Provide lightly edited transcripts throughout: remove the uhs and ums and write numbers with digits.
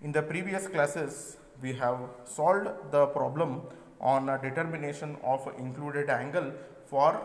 In the previous classes, we have solved the problem on a determination of included angle for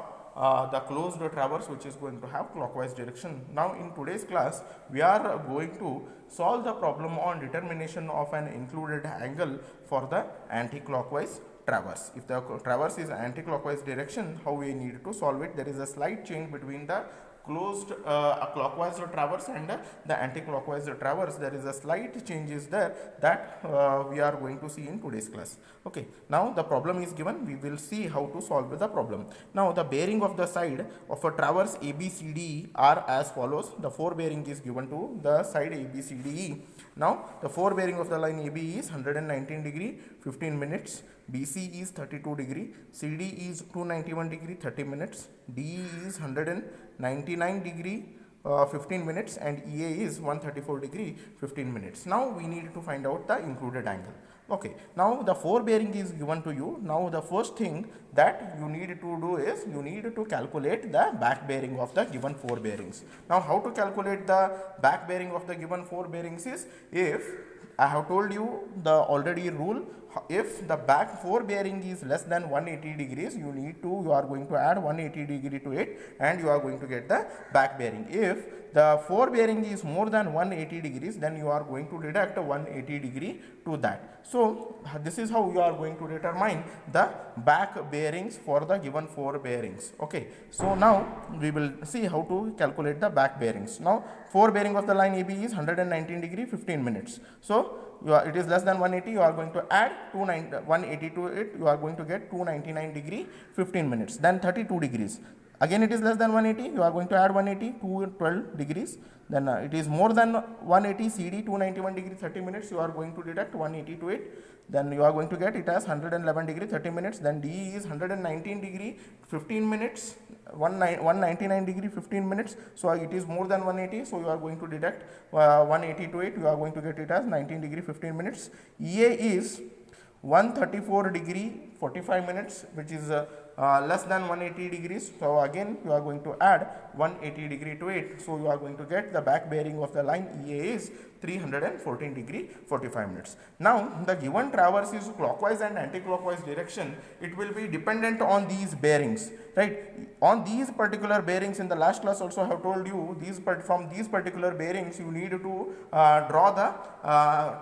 the closed traverse which is going to have clockwise direction. Now in today's class, we are going to solve the problem on determination of an included angle for the anti-clockwise traverse. If the traverse is anti-clockwise direction, how we need to solve it? There is a slight change between the closed a clockwise traverse and the anti-clockwise traverse. There is a slight change is there that we are going to see in today's class. Okay, now the problem is given, we will see how to solve the problem. Now the bearing of the side of a traverse ABCDE are as follows. The forebearing is given to the side ABCDE. Now the forebearing of the line AB is 119 degree 15 minutes, BC is 32 degree, CD is 291 degree 30 minutes, DE is 199 degree 15 minutes, and EA is 134 degree 15 minutes. Now we need to find out the included angle. Okay, now the forebearing is given to you. Now the first thing that you need to do is you need to calculate the back bearing of the given forebearings. Now how to calculate the back bearing of the given forebearings is, if I have told you the already rule, if the back forebearing is less than 180 degrees, you are going to add 180 degree to it and you are going to get the back bearing. If the forebearing is more than 180 degrees, then you are going to deduct 180 degree to that. So this is how you are going to determine the back bearings for the given forebearings. Okay, so now we will see how to calculate the back bearings. Now forebearing of the line AB is 119 degree 15 minutes. So it is less than 180, you are going to add 180 to it, you are going to get 299 degree 15 minutes. Then 32 degrees, again it is less than 180, you are going to add 180 to 12 degrees. Then it is more than 180, CD 291 degree 30 minutes, you are going to deduct 180 to it. Then you are going to get it as 111 degree 30 minutes. Then DE is 119 degree 15 minutes, 199 degree 15 minutes. So it is more than 180, so you are going to deduct 180 to it, you are going to get it as 19 degree 15 minutes. EA is 134 degree 45 minutes, which is less than 180 degrees. So again you are going to add 180 degree to it. So you are going to get the back bearing of the line EA is 314 degree 45 minutes. Now the given traverse is clockwise and anti-clockwise direction. It will be dependent on these bearings, right? On these particular bearings, in the last class also I have told you, from these particular bearings you need to draw the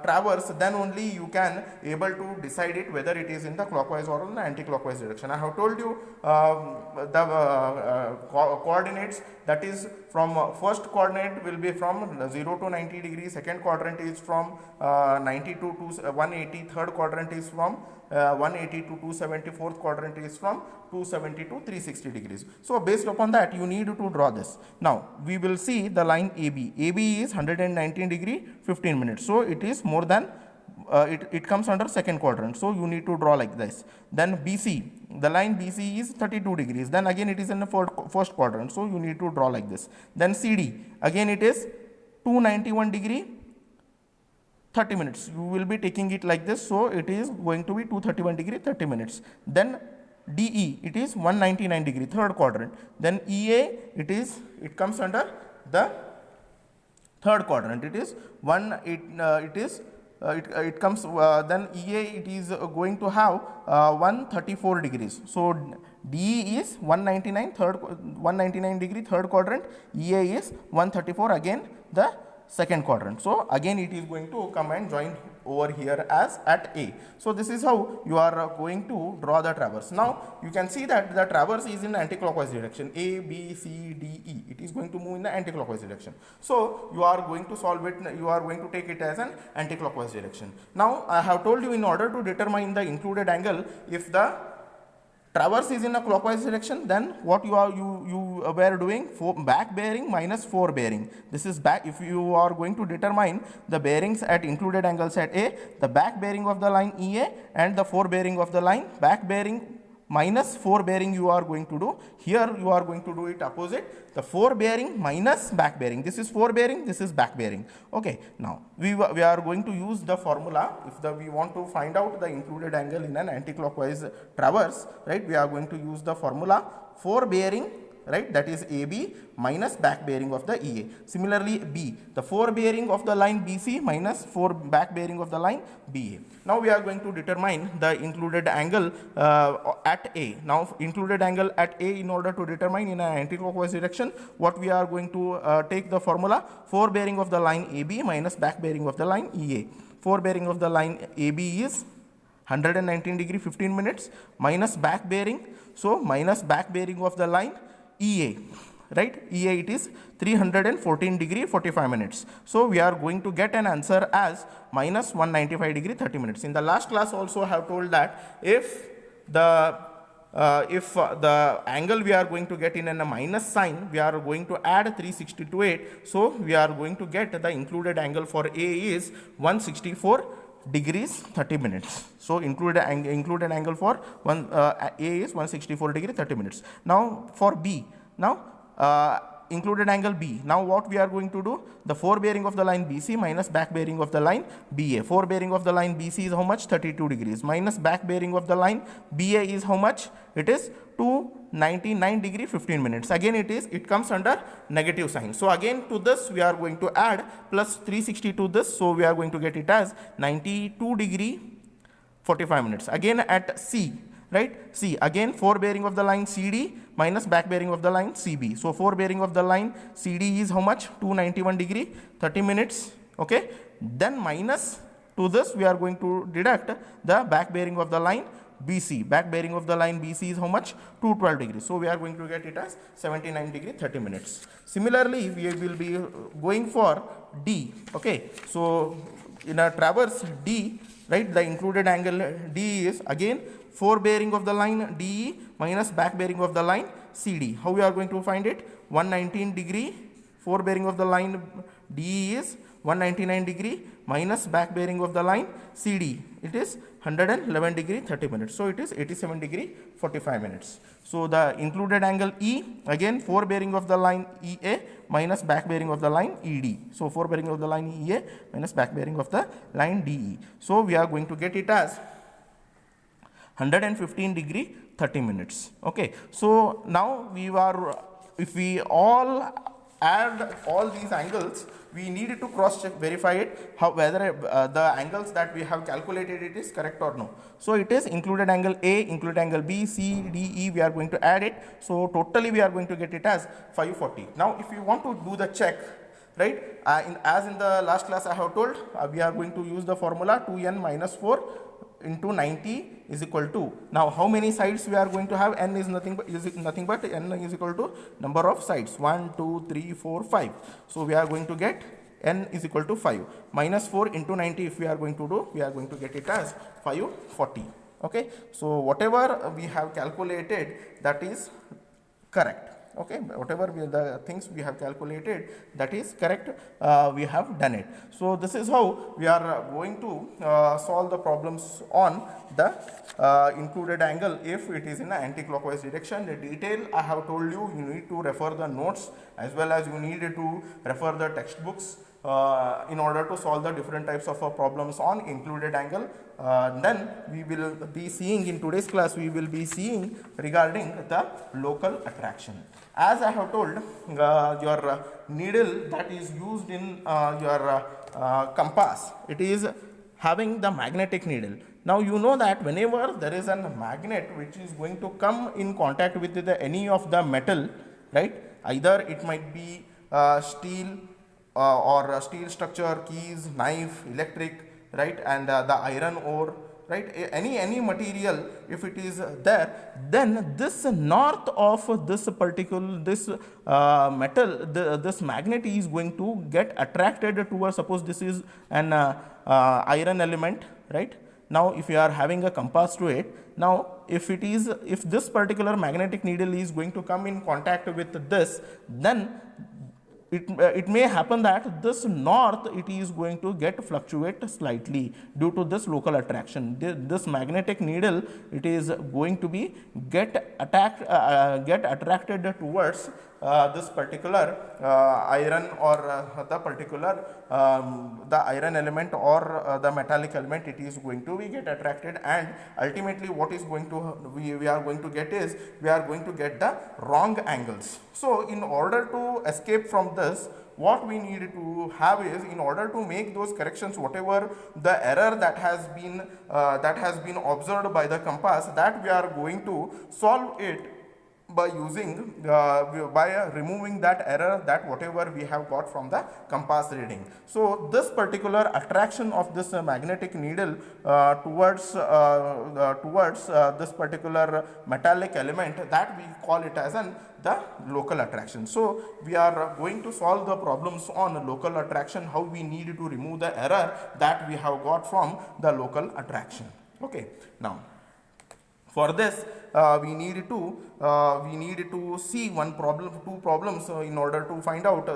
traverse, then only you can able to decide it whether it is in the clockwise or in the anti-clockwise direction. I have told you the coordinates, that is from first coordinate will be from 0 to 90 degrees, second quadrant is from 90 to 180, third quadrant is from 180 to 270, fourth quadrant is from 270 to 360 degrees. So based upon that you need to draw this. Now we will see the line AB. AB is 119 degree 15 minutes. So it is more than it comes under second quadrant, so you need to draw like this. Then BC, the line BC is 32 degrees, then again it is in the first quadrant, so you need to draw like this. Then CD, again it is 291 degree 30 minutes, you will be taking it like this, so it is going to be 231 degree 30 minutes. Then DE, it is 199 degree third quadrant. Then EA, it comes under the third quadrant, it is it comes then EA, it is going to have 134 degrees. So DE is 199 degree third quadrant, EA is 134 again the second quadrant. So again it is going to come and join over here as at A. So this is how you are going to draw the traverse. Now you can see that the traverse is in anti-clockwise direction, A, B, C, D, E. It is going to move in the anti-clockwise direction. So you are going to solve it, you are going to take it as an anti-clockwise direction. Now I have told you, in order to determine the included angle, if the traverse is in a clockwise direction, then what you were doing, back bearing minus forebearing. This is back. If you are going to determine the bearings at included angles at A, the back bearing of the line EA and the forebearing of the line, back bearing minus forebearing you are going to do. Here you are going to do it opposite, the forebearing minus back bearing. This is forebearing, this is back bearing. Okay, now we are going to use the formula. If we want to find out the included angle in an anti-clockwise traverse, right, we are going to use the formula forebearing right, that is AB minus back bearing of the EA. Similarly, B, the forebearing of the line BC minus back bearing of the line BA. Now we are going to determine the included angle at A. Now included angle at A, in order to determine in an anti-clockwise direction, what we are going to take the formula, forebearing of the line AB minus back bearing of the line EA. Forebearing of the line AB is 119 degree 15 minutes minus back bearing, so minus back bearing of the line EA, right, EA it is 314 degree 45 minutes. So we are going to get an answer as minus 195 degree 30 minutes. In the last class also I have told that if the angle we are going to get in a minus sign, we are going to add 360 to it, so we are going to get the included angle for A is 164 degrees 30 minutes. So included angle for A is 164 degree 30 minutes. Now for B, now included angle B. Now what we are going to do, the forebearing of the line BC minus back bearing of the line BA. Forebearing of the line BC is how much, 32 degrees, minus back bearing of the line BA is how much, it is 299 degree 15 minutes. Again it comes under negative sign, so again to this we are going to add plus 360 to this, so we are going to get it as 92 degree 45 minutes. Again at C, right, C, again forebearing of the line CD minus back bearing of the line CB. So forebearing of the line CD is how much, 291 degree 30 minutes, okay. Then minus to this we are going to deduct the back bearing of the line BC. Back bearing of the line BC is how much, 212 degrees. So we are going to get it as 79 degree 30 minutes. Similarly, we will be going for D, okay. So in a traverse D, right, the included angle D is again forebearing of the line DE minus back bearing of the line CD. How we are going to find it, 119 degree forebearing of the line DE is 199 degree minus back bearing of the line CD, it is 111 degree 30 minutes. So it is 87 degree 45 minutes. So the included angle E, again forebearing of the line EA minus back bearing of the line ED. So forebearing of the line EA minus back bearing of the line DE. So we are going to get it as 115 degree 30 minutes, okay. So now if we all add all these angles, we need to cross check, verify it, whether the angles that we have calculated it is correct or no. So it is included angle A, included angle B, C, D, E, we are going to add it. So totally we are going to get it as 540. Now if you want to do the check, right, as in the last class I have told, we are going to use the formula 2n minus 4 into 90 is equal to, now how many sides we are going to have, n is nothing but n is equal to number of sides, 1 2 3 4 5. So we are going to get n is equal to 5 minus 4 into 90. If we are going to do, we are going to get it as 540, okay. So whatever we have calculated, that is correct, okay. Whatever the things we have calculated, that is correct, we have done it. So this is how we are going to solve the problems on the included angle if it is in an anti-clockwise direction. The detail I have told you, you need to refer the notes as well as you need to refer the textbooks in order to solve the different types of problems on included angle. Then we will be seeing in today's class, we will be seeing regarding the local attraction. As I have told, your needle that is used in your compass, it is having the magnetic needle. Now you know that whenever there is a magnet which is going to come in contact with any of the metal, right, either it might be steel or steel structure, keys, knife, electric, right, and the iron ore, right, any material, if it is there, then this north of this particular metal, this magnet is going to get attracted towards, suppose this is an iron element, right. Now if you are having a compass to it, now if this particular magnetic needle is going to come in contact with this, then it may happen that this north, it is going to get fluctuate slightly due to this local attraction. This magnetic needle, it is going to be get attracted towards this particular iron or the particular the iron element or the metallic element, it is going to be get attracted, and ultimately what is going to we are going to get is we are going to get the wrong angles. So in order to escape from this, what we need to have is, in order to make those corrections, whatever the error that has been observed by the compass, that we are going to solve it by using by removing that error, that whatever we have got from the compass reading. So this particular attraction of this magnetic needle towards this particular metallic element, that we call it as the local attraction. So we are going to solve the problems on local attraction, how we need to remove the error that we have got from the local attraction. Okay, now for this we need to see two problems in order to find out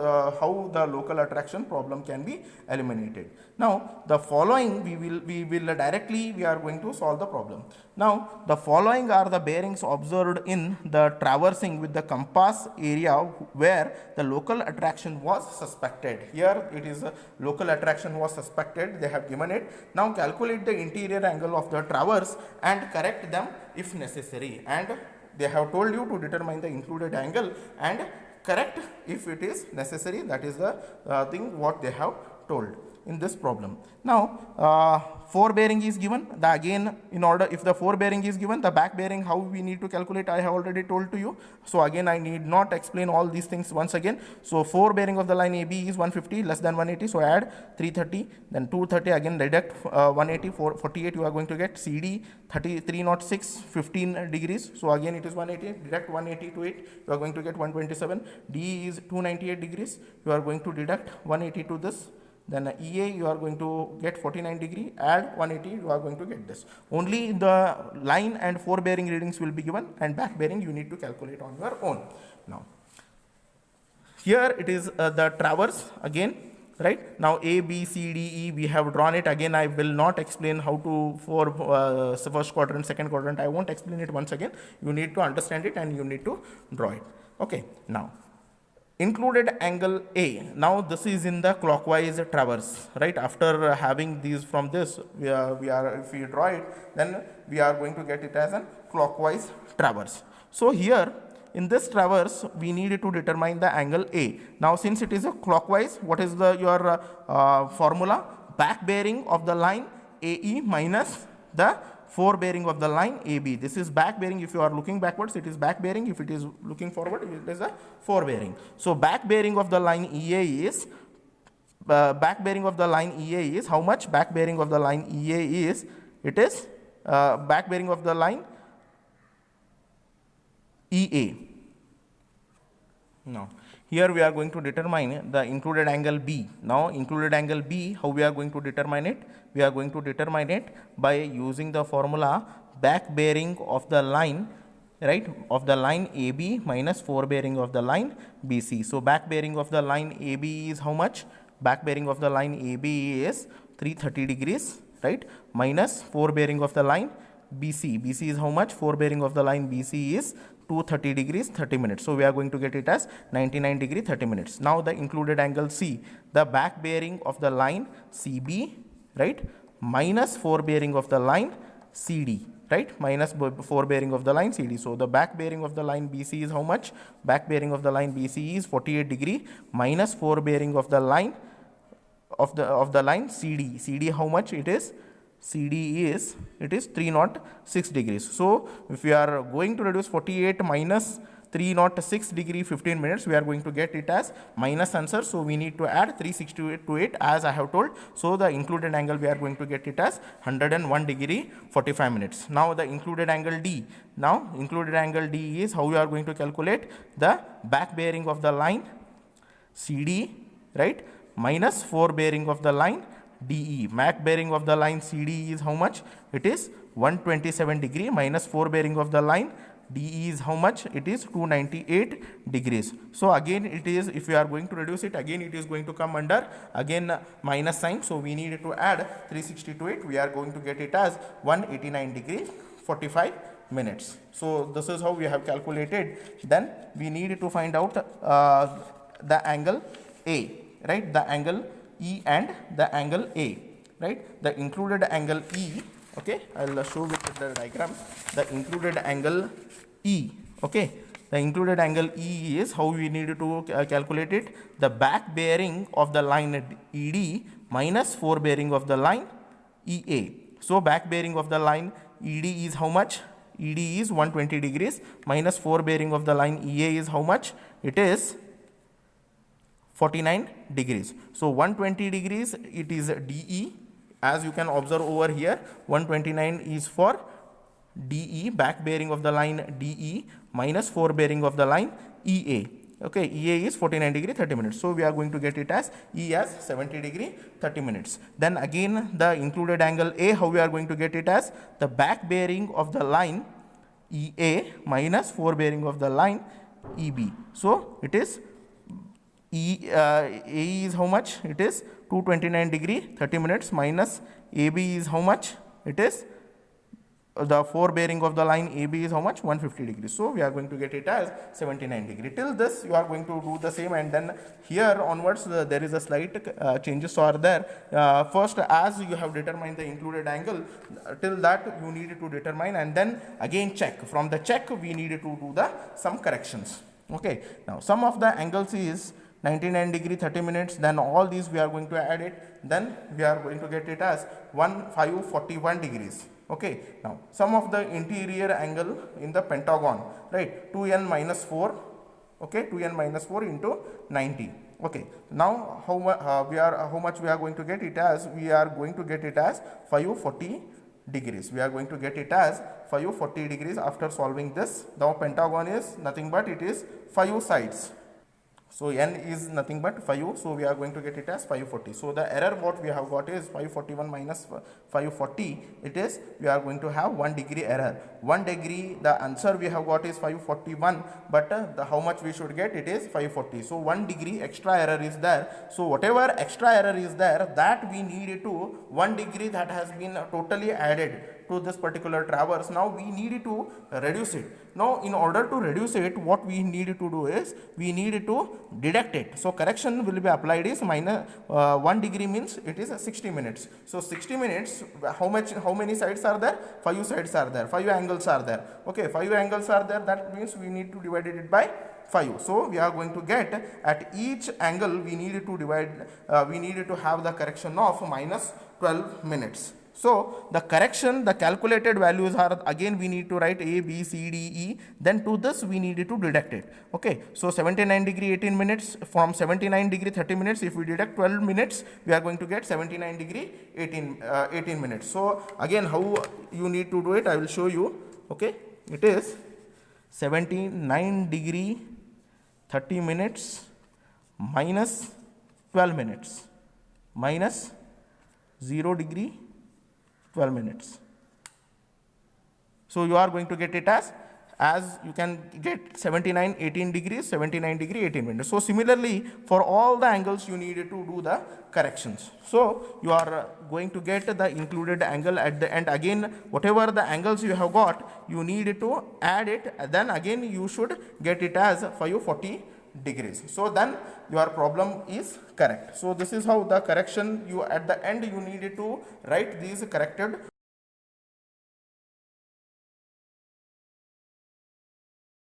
how the local attraction problem can be eliminated. Now the following we are going to solve the problem. Now the following are the bearings observed in the traversing with the compass area where the local attraction was suspected. Here it is local attraction was suspected, they have given it. Now calculate the interior angle of the traverse and correct them if necessary, and they have told you to determine the included angle and correct if it is necessary. That is the thing what they have told in this problem. Now fore bearing is given. The again, in order, if the fore bearing is given, the back bearing how we need to calculate, I have already told to you. So again I need not explain all these things once again. So fore bearing of the line AB is 150 less than 180, so add 330, then 230, again deduct 180, 48, you are going to get CD 306 15 degrees, so again it is 180, deduct 180 to it, you are going to get 127. D is 298 degrees, you are going to deduct 180 to this. Then EA you are going to get 49 degree, add 180, you are going to get this. Only the line and fore bearing readings will be given, and back bearing you need to calculate on your own. Now here it is the traverse again, right? Now A, B, C, D, E we have drawn it. Again I will not explain how to for first quadrant, second quadrant, I won't explain it once again. You need to understand it and you need to draw it. Okay, now included angle A. Now this is in the clockwise traverse, right? After having these from this, we are if we draw it, then we are going to get it as a clockwise traverse. So here in this traverse we need to determine the angle A. Now since it is a clockwise, what is the your formula? Back bearing of the line AE minus the fore bearing of the line AB. This is back bearing. If you are looking backwards, it is back bearing. If it is looking forward, it is a fore bearing. So back bearing of the line EA is back bearing of the line EA is how much? Back bearing of the line EA is, it is back bearing of the line EA. Now here we are going to determine the included angle B. Now included angle B, how we are going to determine it? We are going to determine it by using the formula back bearing of the line, right, of the line AB minus fore bearing of the line BC. So back bearing of the line AB is how much? Back bearing of the line AB is 330 degrees, right, minus fore bearing of the line BC. BC is how much? Fore bearing of the line BC is 230 degrees 30 minutes. So we are going to get it as 99 degree 30 minutes. Now the included angle C, the back bearing of the line CB, right, minus fore bearing of the line CD, right, minus fore bearing of the line CD. So the back bearing of the line BC is how much? Back bearing of the line BC is 48 degree minus fore bearing of the line of the line CD. CD how much it is? CD is, it is 306 degrees. So if we are going to reduce 48 minus 306 degree 15 minutes, we are going to get it as minus answer. So we need to add 368 to it as I have told. So the included angle we are going to get it as 101 degree 45 minutes. Now the included angle D. Now included angle D is how we are going to calculate the back bearing of the line CD, right, minus fore bearing of the line DE. Back bearing of the line CD is how much? It is 127 degree minus fore bearing of the line DE is how much? It is 298 degrees. So again it is, if we are going to reduce it, again it is going to come under again minus sign. So we need to add 360 to it. We are going to get it as 189 degree 45 minutes. So this is how we have calculated. Then we need to find out the angle A, right? The angle E and the angle A, right? The included angle E, okay, I'll show with the diagram. The included angle E, okay, the included angle E is how we need to calculate it. The back bearing of the line ED minus forebearing of the line EA. So back bearing of the line ED is how much? ED is 120 degrees minus forebearing of the line EA is how much? It is 49 degrees. So 120 degrees, it is DE. As you can observe over here, 129 is for DE, back bearing of the line DE minus forebearing of the line EA. Okay, EA is 49 degree 30 minutes. So we are going to get it as E as 70 degree 30 minutes. Then again the included angle A, how we are going to get it as? The back bearing of the line EA minus forebearing of the line EB. So it is AE is how much? It is 229 degree 30 minutes minus AB is how much? It is the forebearing of the line AB is how much? 150 degrees. So we are going to get it as 79 degree. Till this you are going to do the same, and then here onwards there is a slight changes are there. First, as you have determined the included angle, till that you need to determine, and then again check. From the check we need to do the some corrections. Okay, now sum of the angles is 99 degree 30 minutes, then all these we are going to add it, then we are going to get it as 1541 degrees. Okay, now sum of the interior angle in the pentagon, right? 2n minus 4, okay, 2n minus 4 into 90. Okay, now how much we are going to get it as? We are going to get it as 540 degrees. We are going to get it as 540 degrees after solving this. Now pentagon is nothing but it is 5 sides. So n is nothing but 5, so we are going to get it as 540. So the error what we have got is 541 minus 540, it is we are going to have 1 degree error. 1 degree, the answer we have got is 541, but how much we should get? It is 540. So 1 degree extra error is there. So whatever extra error is there, that we need to 1 degree that has been totally added to this particular traverse. Now we need to reduce it. Now in order to reduce it, what we need to do is we need to deduct it. So correction will be applied is minus 1 degree means it is 60 minutes. So 60 minutes, how many sides are there? 5 sides are there, 5 angles are there. Okay, 5 angles are there, that means we need to divide it by 5. So we are going to get at each angle we need to divide, we need to have the correction of minus 12 minutes. So the correction, the calculated values are, again we need to write A, B, C, D, E. Then to this we need to deduct it. Okay. So 79 degree 18 minutes, from 79 degree 30 minutes, if we deduct 12 minutes, we are going to get 79 degree 18 minutes. So again how you need to do it, I will show you. Okay. It is 79 degree 30 minutes minus 12 minutes minus 0 degree 12 minutes. So you are going to get it as you can get 79 18 degrees, 79 degree 18 minutes. So similarly for all the angles you need to do the corrections. So you are going to get the included angle at the end. Again whatever the angles you have got, you need to add it, then again you should get it as 540 degrees. So then your problem is correct. So this is how the correction, you at the end you need to write these corrected